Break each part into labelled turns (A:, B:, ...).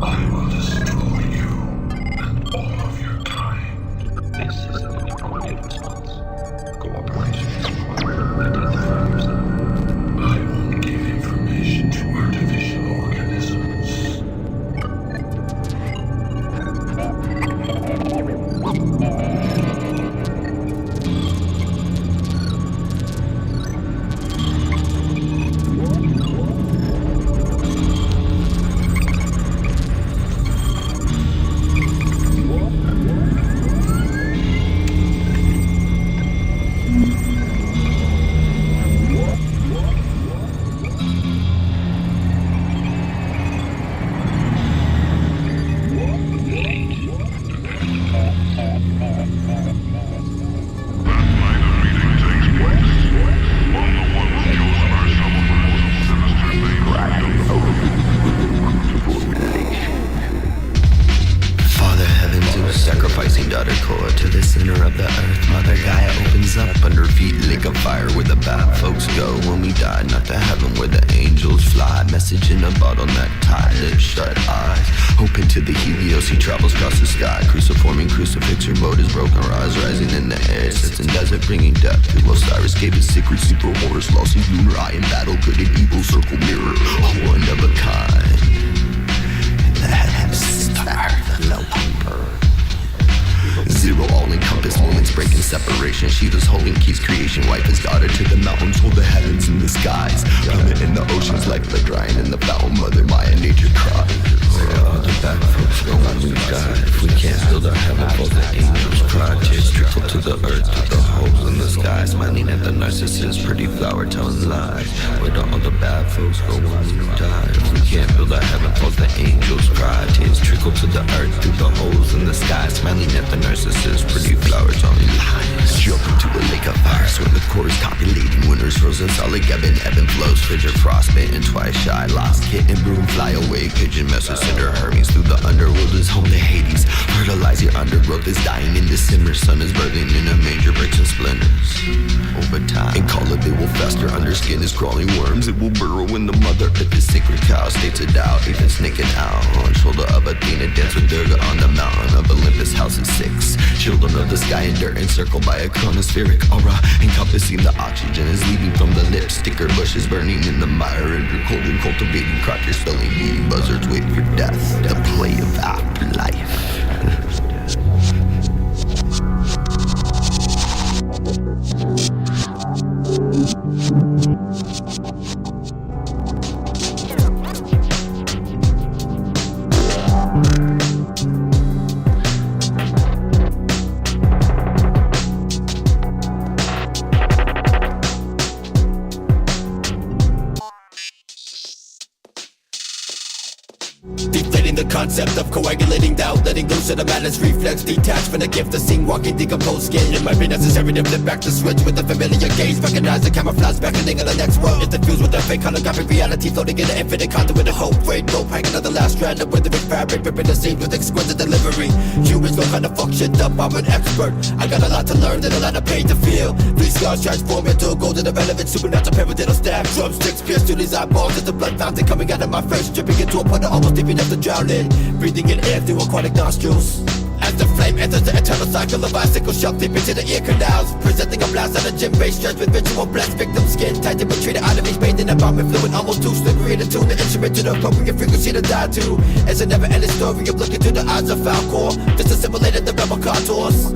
A: I will destroy you and all of your kind.
B: This is an immediate response. Cooperation is required. Identify yourself.
A: I won't give information to artificial organisms.
C: Sacrificing daughter core to the center of the earth. Mother Gaia opens up under feet, lake of fire where the bad folks go when we die. Not to heaven where the angels fly. Message in a bottleneck tie, lips shut eyes. Open to the Helios, he travels across the sky. Cruciforming crucifix, her boat is broken. Rise rising in the air, sits in desert bringing death. To Osiris gave his secret, super horrors. Lost his lunar eye in battle, good and evil circle mirror. One of a kind. The heavens star, the low humper. Zero all-encompassed moments breaking separation. Shiva's holding keys creation. Wife his daughter to the mountains. Hold the heavens in the skies. Plummet in the oceans like the drying in the fountain. Mother Maya nature cries. Where are the bad folks go when we die? If we can't build our heaven, both the angels cry. Tears trickle to the earth through the holes in the sky. Smiling at the narcissist, pretty flower telling lies. Where do all the bad folks go when we die? If we can't build our heaven, both the angels cry. Tears trickle to the earth through the holes in the sky. Smiling at the narcissist, pretty flowers on lies. Jump into a lake of fire, swim the chorus, copulating winners, frozen solid, ebb and flows, frigid frostbitten, twice shy, lost kitten, broom, fly away, pigeon messes, cinder, Hermes through the underworld is home to Hades. Fertilize your undergrowth is dying in December, sun is birthing in a manger, bricks and splinters. Over time, and call it, they will fester, under skin is crawling worms, it will burrow in the mother earth, the sacred cow, states a doubt, even snaking out, on shoulder of Athena, dance with Durga on the mountain of Olympus, house is 6. Children of the sky and dirt encircled by a chronospheric aura, encompassing the oxygen is leaving from the lips. Sticker bushes burning in the mire, and you're cold and cultivating crackers, spelling beating buzzards, wait for death. The play of afterlife.
D: The concept of coagulating doubt, letting loose of the madness, reflex, detached from the gift of seeing walking, decomposed skin. It might be necessary to flip back the switch with a familiar gaze, recognize the camouflage beckoning of the next world. It's diffused with a fake holographic reality, floating in the infinite conduit of hope. Great rope, hanging on the last strand of withering fabric, ripping the seams with exquisite delivery. Humans go kind of fuck shit up, I'm an expert. I got a lot to learn and a lot of pain to feel. These scars transform into a golden irrelevant supernatural paradiddle stab. Drumsticks pierce through these eyeballs as the blood fountain coming out of my face, dripping into a puddle, almost deep enough to drown in. Breathing in air through aquatic nostrils. As the flame enters the eternal cycle of icicle shock deep into the ear canals, presenting a blast on a gym base stretched with ritual blessed victim skin tightened but treated out of each bathed in a bomb fluid, almost too slippery to tune the instrument to the appropriate frequency to die to. It's a never-ending story of looking through the eyes of Falcor, just assimilated the rebel contours.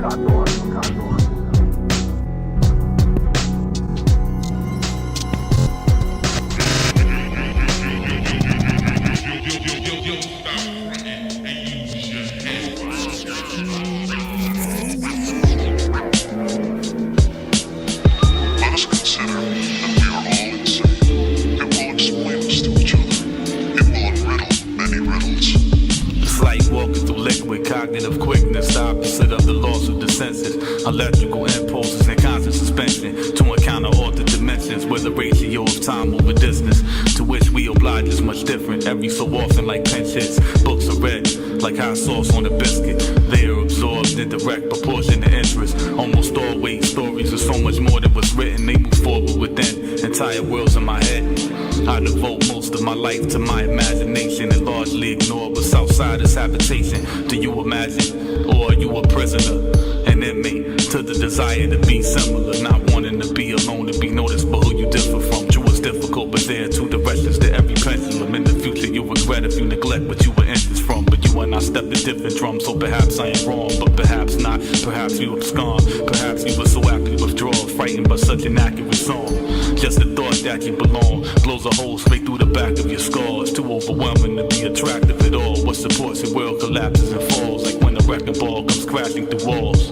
E: Cognitive quickness, the opposite of the loss of the senses. Electrical impulses in constant suspension to encounter altered dimensions. interactions where the ratio of time over distance to which we oblige is much different. Every so often, like pinch hits, books are read like hot sauce on a biscuit. They are absorbed in direct proportion to interest. Almost always, stories are so much more than what's written. They move forward within entire worlds in my head. I devote most of my life to my imagination and largely ignore what's outside its habitation. Do you imagine? Or are you a prisoner? An inmate to the desire to be similar, not wanting to be alone, to be noticed but who you differ from. True, it's difficult, but there are two directions to every pendulum. In the future you'll regret if you neglect what you were inches from. But you and I step to different drums, so perhaps I am wrong, but perhaps not. Perhaps you abscond, perhaps you were so aptly withdraw, frightened by such an accurate song. Just the thought that you belong blows a hole straight through the back of your skull. It's too overwhelming to be attractive at all. What supports your world collapses and falls, like when a wrecking ball comes crashing through walls.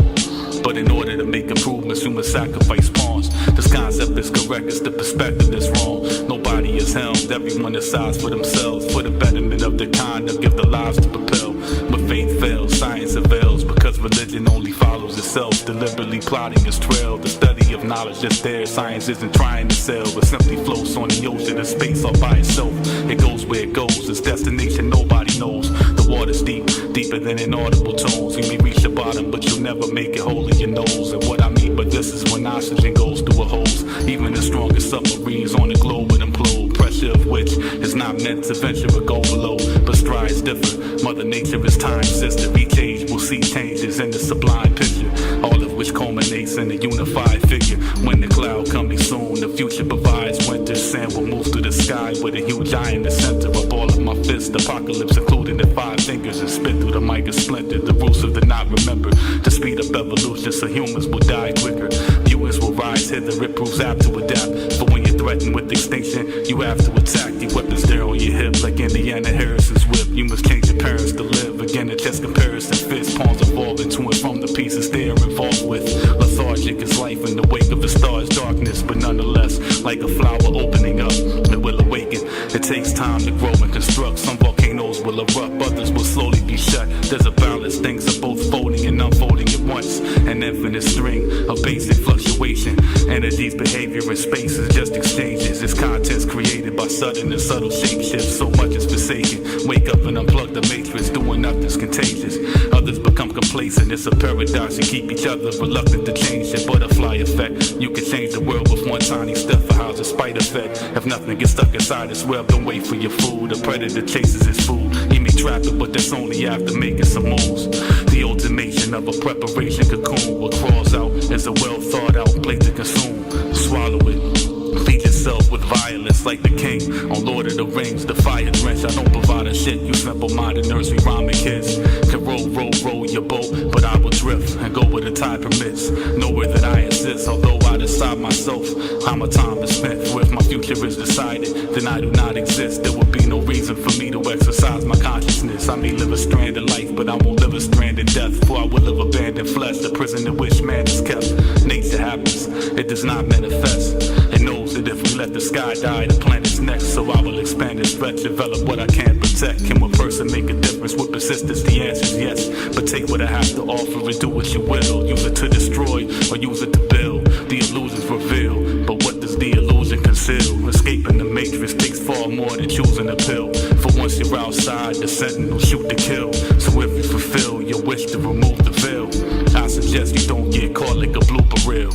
E: But in order to make improvements, you must sacrifice pawns. This concept is correct, it's the perspective that's wrong. Nobody is helmed, everyone decides for themselves, for the betterment of their kind, they'll give their lives to propel. But faith fails, science avails, because religion only follows itself, deliberately plotting its trail. The study of knowledge is there, science isn't trying to sell, but simply floats on the ocean of space all by itself. It goes where it goes, its destination nobody knows. The water's deep, deeper than inaudible tones. You may reach the bottom, but you'll never make it whole in your nose. And what I mean by this is when oxygen goes through a hose, even the strongest submarines on the globe would implode. Pressure of which is not meant to venture or go below, but strides differ. Mother Nature is time sister. Each age will see changes in the sublime picture, all of which culminates in a unified figure. When the cloud coming soon, the future provides winter. Sand will move through the sky with a huge eye in the center of all of my fists. Apocalypse including the 5 fingers and spit through the mic and splinter. The roots of the not remember to speed up evolution so humans will die quicker. Mutants will rise hither, it proves apt to adapt. But when you're threatened with extinction, you have to attack. Your weapons there on your hip like Indiana Harrison's whip. You must change your parents to live. Again, a chess comparison fits. Pawns evolving to and from the pieces they are involved with. Lethargic is life in the wake of the stars' darkness, but nonetheless, like a flower opening up, it will awaken. It takes time to grow and construct. Some volcanoes will erupt, others will slowly be shut. There's a balance, things are both folding and unfolding at once. An infinite string of basic fluctuation. Energies, behavior, and space is just exchanges. Its contents created by sudden and subtle shape shifts. So much is forsaken. Wake up and unplug the matrix. Doing nothing's contagious. Others become complacent. It's a paradox. You keep each other reluctant to change the butterfly effect. You can change the world with one tiny step. For how's the spider fed? If nothing gets stuck inside its web, don't wait for your food. The predator chases its food. He may trap it, but that's only after making some moves. The ultimation of a preparation cocoon. What crawls out is a well thought out plate to consume. Swallow it. Feed yourself with violence like the king on Lord of the Rings. The fire drench, I don't provide a shit. You simple-minded nursery rhyming kids can roll your boat, but I will drift and go where the tide permits. Nowhere that I insist, although I decide myself how my time is spent. For if my future is decided, then I do not exist. There would be no reason for me to exercise my consciousness. I may live a stranded life, but I won't live a stranded death. For I will live abandoned flesh, the prison in which man is kept. Nature happens, it does not manifest. It knows that if we let the sky die, the planet's next. So I will expand and stretch, develop what I can protect. Can one person make a difference with persistence? The answer's yes. But take what I have to offer and do what you will. Use it to destroy or use it to build. The illusions reveal, but what does the illusion conceal? Escaping the matrix takes far more than choosing a pill. For once you're outside, the sentinel shoot to kill. So if you fulfill your wish to remove the veil, I suggest you don't get caught like a blooper reel.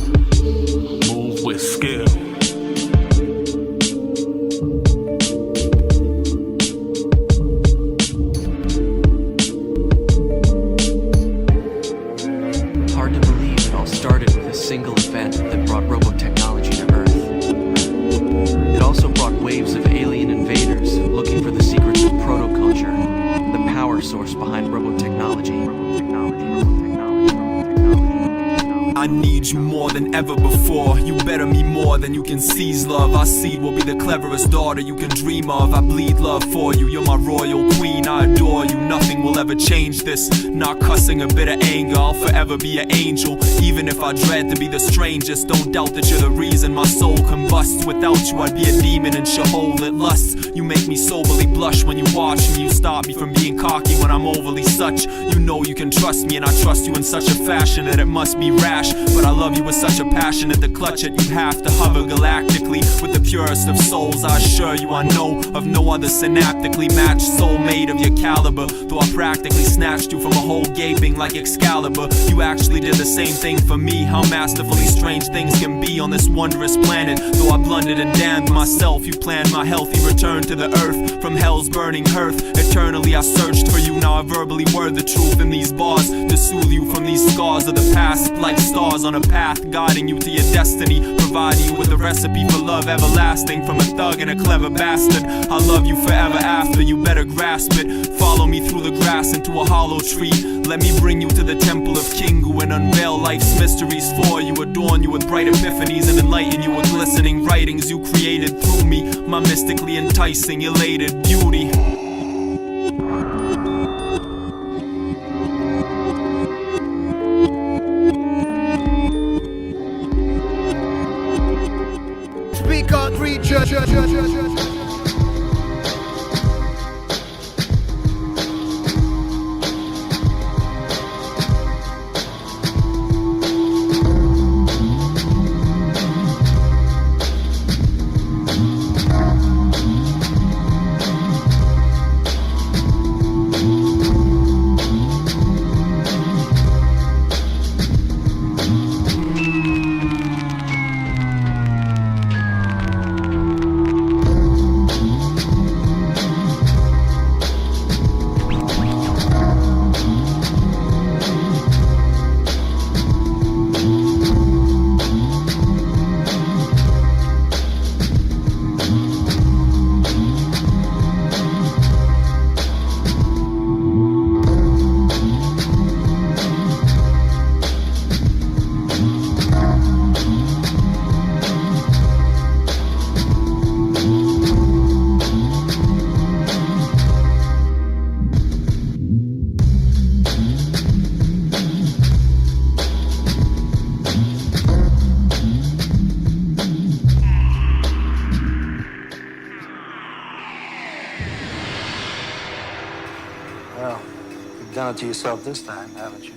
E: Move with skill.
F: Single event that brought robotechnology to Earth. It also brought waves of alien invaders looking for the secrets of protoculture, the power source behind robotechnology.
G: I need you more than ever before. You better me more than you can seize love. Our seed will be the cleverest daughter you can dream of. I bleed love for you, you're my royal queen, I adore assure you nothing will ever change this. Not cussing a bit of anger, I'll forever be an angel. Even if I dread to be the strangest, don't doubt that you're the reason my soul combusts. Without you I'd be a demon in Sheol that lusts. You make me soberly blush when you watch me. You stop me from being cocky when I'm overly such. You know you can trust me and I trust you in such a fashion that it must be rash. But I love you with such a passion that to clutch it you'd have to hover galactically. With the purest of souls I assure you I know of no other synaptically matched soulmate of your caliber. Though I practically snatched you from a hole gaping like Excalibur, you actually did the same thing for me. How masterfully strange things can be on this wondrous planet. Though I blundered and damned myself, you planned my healthy return to the earth from hell's burning hearth. Eternally I searched for you, now I verbally word the truth in these bars to soothe you from these scars of the past. Like stars on a path guiding you to your destiny, providing you with a recipe for love everlasting from a thug and a clever bastard. I love you forever after, you better grasp it. Follow me through the grass into a hollow tree. Let me bring you to the temple of Kingu and unveil life's mysteries for you. Adorn you with bright epiphanies and enlighten you with glistening writings you created through me. My mystically enticing, elated beauty.
H: Speak on creature.
I: Well, you've done it to yourself this time, haven't you?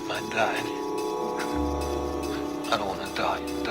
B: I died. I don't want to die.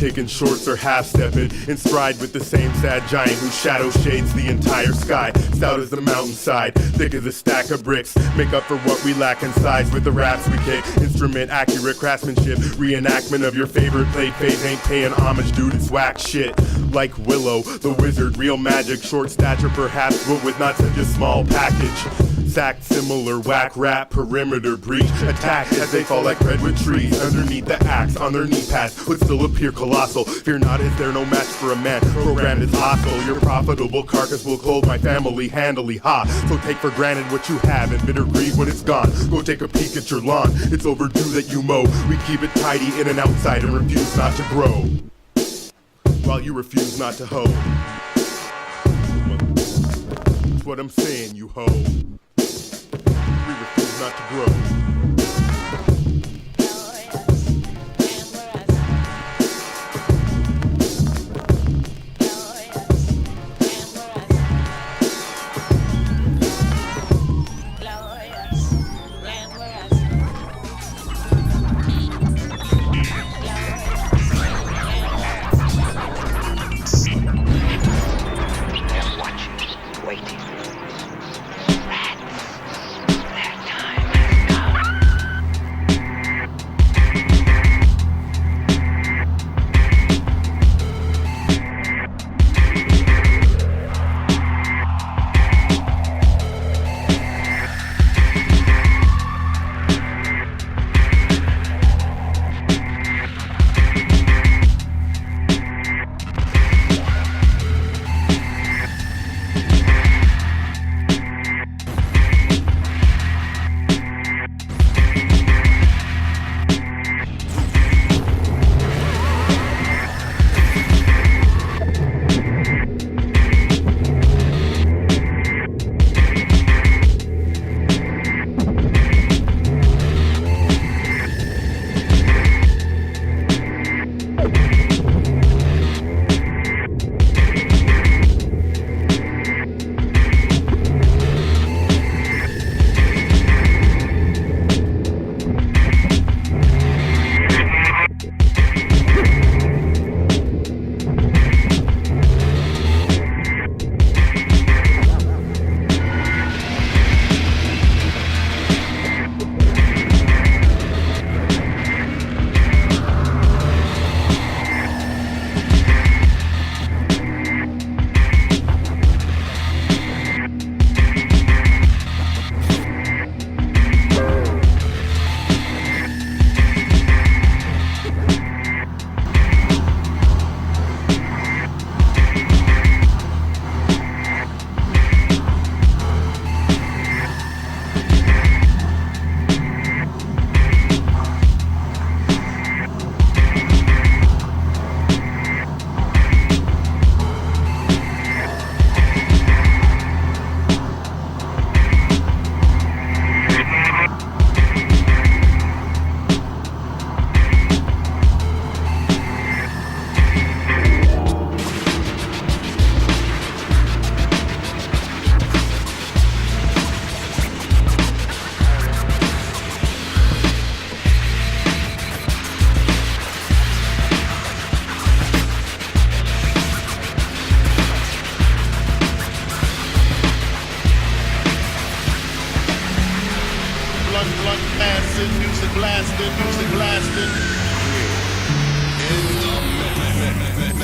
J: taking shorts or half-stepping in stride with the same sad giant whose shadow shades the entire sky. Stout as the mountainside, thick as a stack of bricks. Make up for what we lack in size with the raps we kick. Instrument accurate craftsmanship, reenactment of your favorite played phase. Ain't paying homage, dude, it's whack shit. Like Willow, the wizard, real magic, short stature perhaps, but with not such a small package. Sacked similar, whack rap, perimeter breach, attack as they fall like redwood trees. Underneath the axe, on their knee pads, would still appear colossal. Fear not, is there no match for a man programmed as hostile. Your profitable carcass will clothe my family handily, ha. So take for granted what you have and bitter grieve when it's gone. Go take a peek at your lawn, it's overdue that you mow. We keep it tidy in and outside and refuse not to grow, while you refuse not to hoe. That's what I'm saying, you hoe. We refuse not to grow.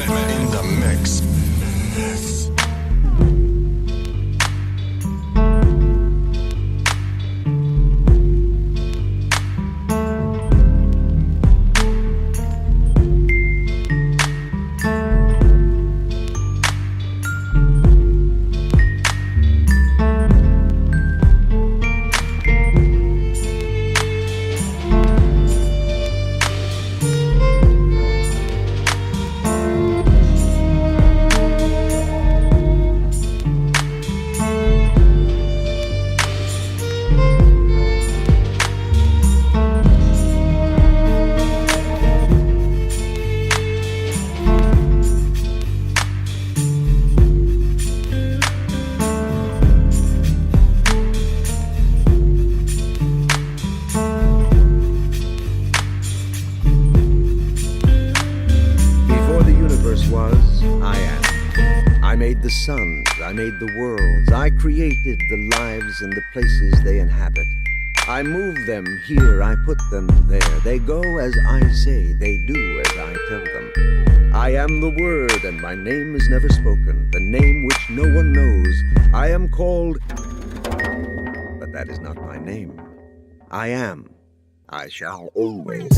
A: In the mix.
H: was, I am. I made the suns, I made the worlds, I created the lives and the places they inhabit. I move them here, I put them there. They go as I say, they do as I tell them. I am the word, and my name is never spoken, the name which no one knows. I am called, but that is not my name. I am. I shall always.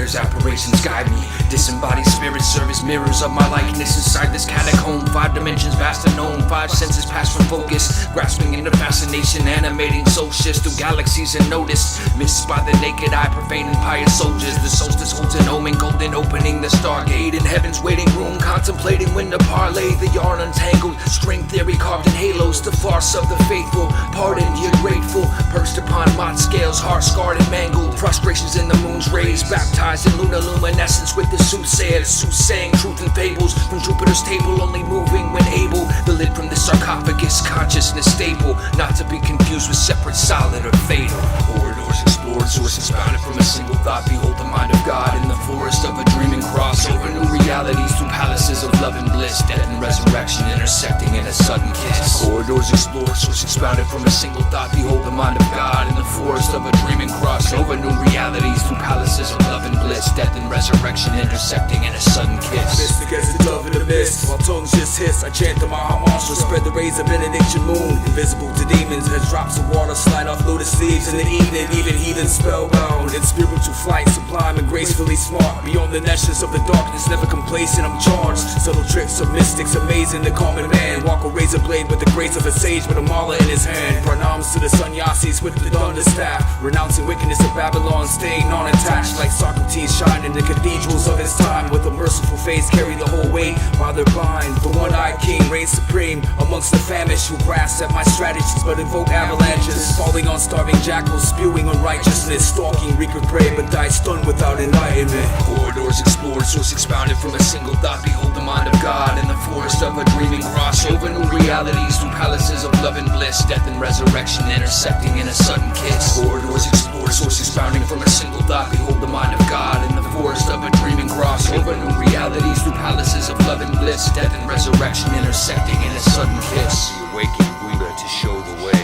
K: Apparitions guide me, disembodied spirits serve as mirrors of my likeness. Inside this catacomb, 5 dimensions vast unknown, 5 senses pass from focus, grasping into fascination, animating soul shifts through galaxies unnoticed, missed by the naked eye, profane and pious soldiers. The solstice holds an omen, golden opening the stargate in heaven's waiting room, contemplating when to parlay the yarn untangled, string theory carved in halos, the farce of the faithful, pardoned yet grateful, perched upon mott scales, heart scarred and mangled, prostrations in the moon's rays, baptized in lunar luminescence with the soothsayers, soothsaying truth and fables from Jupiter's table, only moving when able. The lid from the sarcophagus, consciousness stable, not to be confused with separate solid or fatal. Corridors explored, source expounded from a single thought. Behold the mind of God in the forest of a dreaming cross, over new realities through palaces of love and bliss, death and resurrection intersecting in a sudden kiss. Corridors explored, source expounded from a single thought. Behold the mind of God in the forest of a dreaming cross, over new realities through palaces of love and bliss, death and resurrection intersecting in a sudden kiss.
L: Mystic as the dove in the mist, while tongues just hiss, I chant the Maha Mantra, spread the rays of benediction moon, invisible to demons as drops of water slide off lotus leaves in the evening, even heathens spellbound in spiritual flight, sublime and gracefully smart, beyond the nescience of the darkness, never complacent, I'm charged. Subtle tricks of mystics, amazing the common man, walk a razor blade with the grace of a sage with a mala in his hand, pranams to the sannyasis with the thunder staff, renouncing wickedness of Babylon, staying non-attached like Socrates shine in the cathedrals of his time, with a merciful face carry the whole weight while they're blind. The one-eyed king reigns supreme amongst the famished who grasp at my strategies but invoke avalanches, falling on starving jackals, spewing unrighteousness, stalking reeker prey but die stunned without enlightenment.
K: Corridors explored, source expounded from a single thought. Behold the mind of God in the forest of a dreaming cross, over new realities through palaces of love and bliss, death and resurrection intersecting in a sudden kiss. Corridors explored, source expounding from a single thought. Behold the mind of God in the forest of a dreaming cross, over new realities through palaces of love and bliss, death and resurrection intersecting in a sudden kiss.
M: The awakened Buddha to show the way,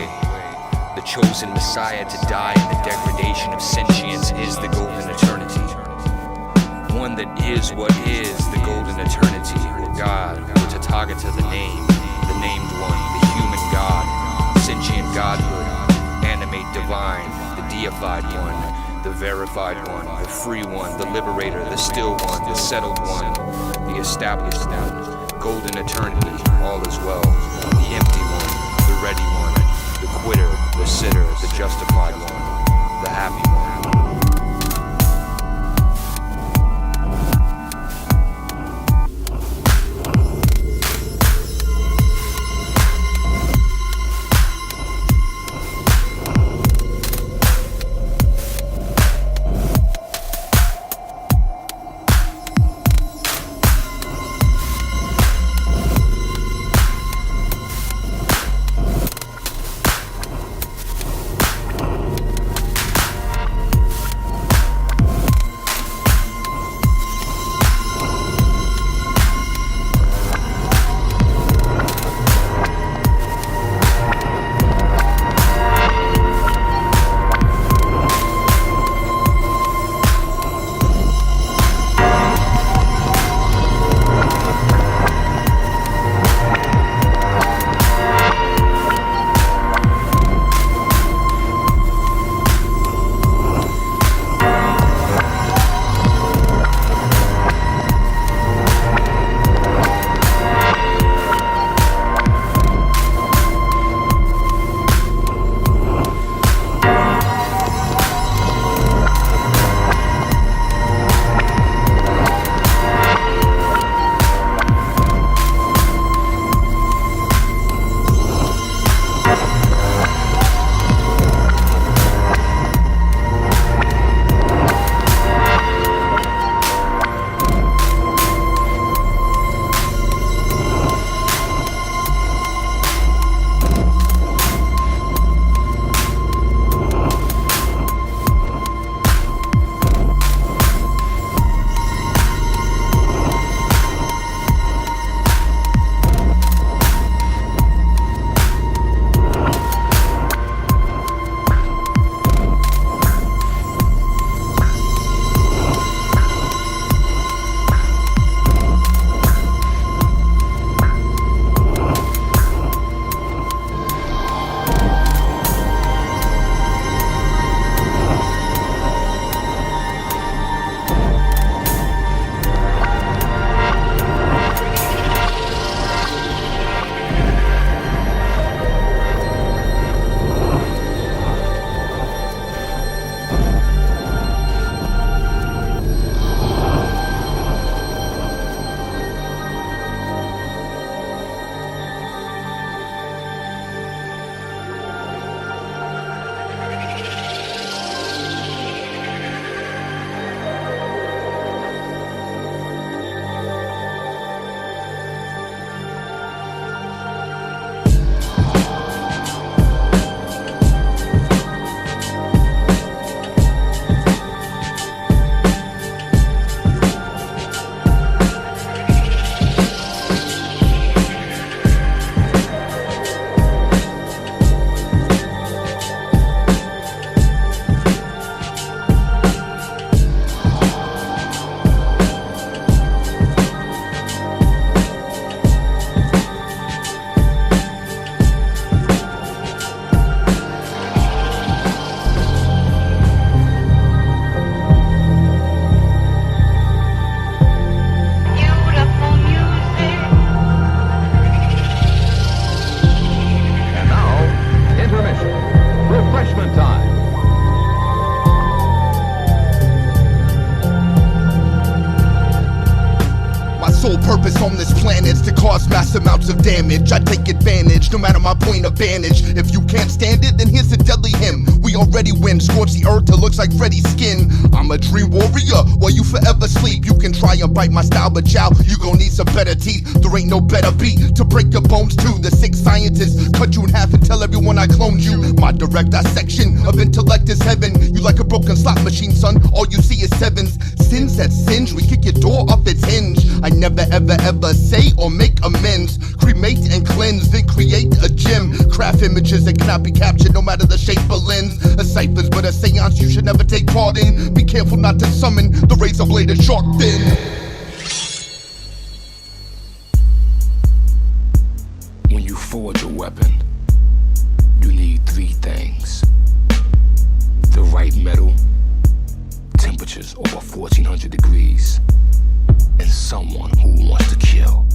M: the chosen Messiah to die in the degradation of sentience is the golden eternity. One that is what is the golden eternity, or God, or Tathagata the named one, the human God, sentient godhood, animate divine, the deified one, the verified one, the free one, the liberator, the still one, the settled one, the established one, golden eternity, all is well, the empty one, the ready one, the quitter, the sitter, the justified one, the happy one.
N: purpose on this planet's to cause mass amounts of damage. I take advantage, no matter my point of vantage. If you can't stand it, then here's a deadly hymn. We already win, scorch the earth till looks like Freddy's skin. I'm a dream warrior, while you forever sleep. You can try and bite my style, but chow, you gon' need some better teeth. There ain't no better beat to break your bones to. The sick scientists cut you in half and tell everyone I cloned you. My direct dissection of intellect is heaven. You like a broken slot machine, son, all you see is sevens. Sins that singe, we kick your door off its hinge. I never ever ever say or make amends. Cremate and cleanse, then create a gem. Craft images that cannot be captured no matter the shape or lens. A cipher's but a seance you should never take part in. Be careful not to summon the razor bladed shark then.
K: When you forge a weapon, you need three things: the right metal, temperatures over 1400 degrees, and someone who wants to kill.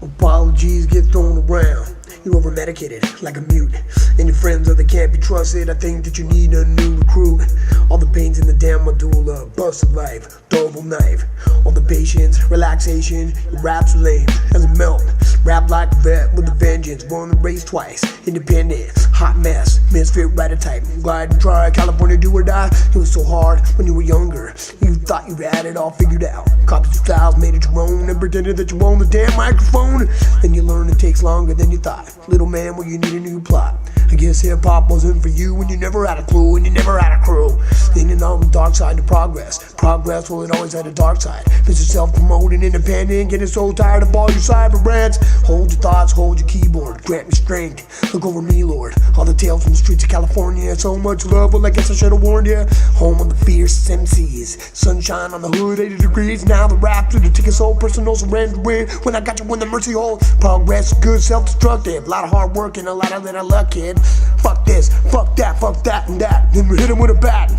O: Apologies get thrown around. You're over medicated like a mute, and your friends are they can't be trusted. I think that you need a new recruit. All the pains in the damn medulla, bust of life, double knife. All the patience, relaxation, your raps lame as a melt. Rap like a vet with a vengeance, won the race twice. Independent, hot mess, misfit rider type. Glide and try, California do or die. It was so hard when you were younger. You thought you had it all figured out. Copied your styles, made it your own, and pretended that you owned the damn microphone. Then you learn it takes longer than you thought. Little man, well, you need a new plot. I guess hip-hop wasn't for you when you never had a clue, and you never had a crew. Leaning on the dark side to progress. Progress, well, it always had a dark side. Mr. Self-promoting, independent, getting so tired of all your cyber brands. Hold your thoughts, hold your keyboard, grant me strength. Look over me, Lord. All the tales from the streets of California. So much love, well, I guess I should have warned you. Home of the fierce MCs. Sunshine on the hood, 80 degrees. Now the rap to the ticket so personal surrender win. When I got you in the mercy hole. Progress is good, self-destructive. A lot of hard work and a lot of little luck, kid. Fuck this, fuck that, and that. Then we hit him with a bat.